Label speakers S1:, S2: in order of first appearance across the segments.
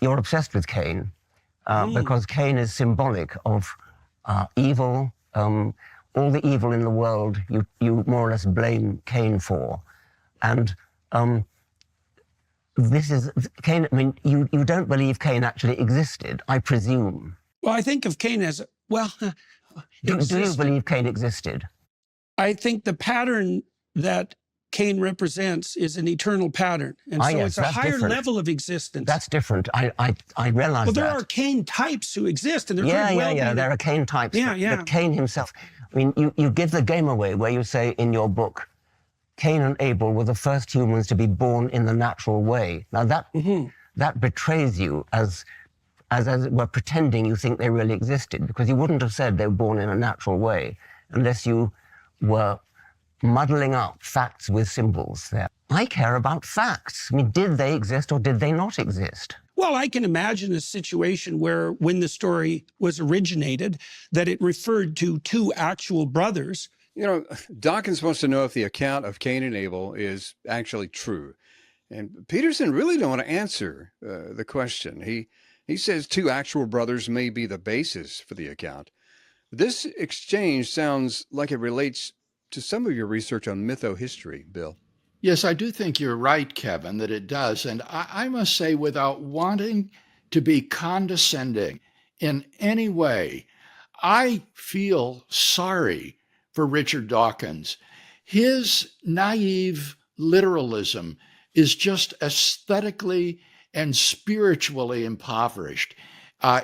S1: you're obsessed with Cain because Cain is symbolic of evil. All the evil in the world, you more or less blame Cain for. And this is Cain. I mean, you don't believe Cain actually existed, I presume.
S2: Well, I think of Cain as, well,
S1: do you believe Cain existed?
S2: I think the pattern that Cain represents is an eternal pattern. And so
S1: yes,
S2: it's a higher level of existence.
S1: That's different. I realize that.
S2: Well, there are Cain types who exist, and there
S1: there are Cain types. But Cain himself, I mean, you give the game away where you say in your book, Cain and Abel were the first humans to be born in the natural way. Now that betrays you as it were pretending you think they really existed, because you wouldn't have said they were born in a natural way unless you were muddling up facts with symbols there. I care about facts. I mean, did they exist or did they not exist?
S2: Well, I can imagine a situation where when the story was originated, that it referred to two actual brothers.
S3: You know, Dawkins wants to know if the account of Cain and Abel is actually true. And Peterson really don't want to answer the question. He says two actual brothers may be the basis for the account. This exchange sounds like it relates to some of your research on mytho-history, Bill.
S4: Yes, I do think you're right, Kevin, that it does. And I must say, without wanting to be condescending in any way, I feel sorry for Richard Dawkins. His naive literalism is just aesthetically and spiritually impoverished.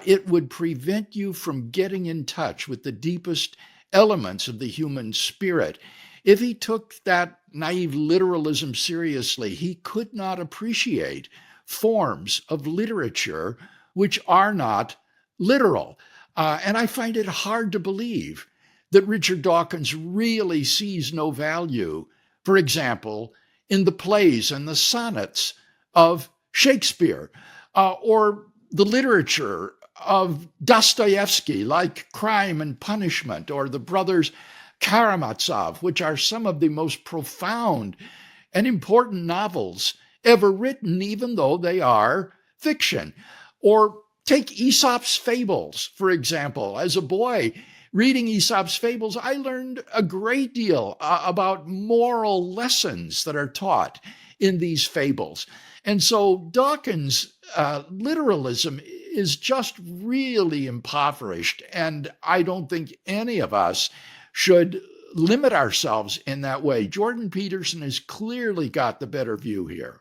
S4: It would prevent you from getting in touch with the deepest elements of the human spirit. If he took that naive literalism seriously, he could not appreciate forms of literature which are not literal. And I find it hard to believe that Richard Dawkins really sees no value, for example, in the plays and the sonnets of Shakespeare, or the literature of Dostoevsky, like Crime and Punishment, or the brothers Karamazov, which are some of the most profound and important novels ever written, even though they are fiction. Or take Aesop's Fables, for example. As a boy, reading Aesop's Fables, I learned a great deal about moral lessons that are taught in these fables. And so Dawkins' literalism is just really impoverished, and I don't think any of us should limit ourselves in that way. Jordan Peterson has clearly got the better view here.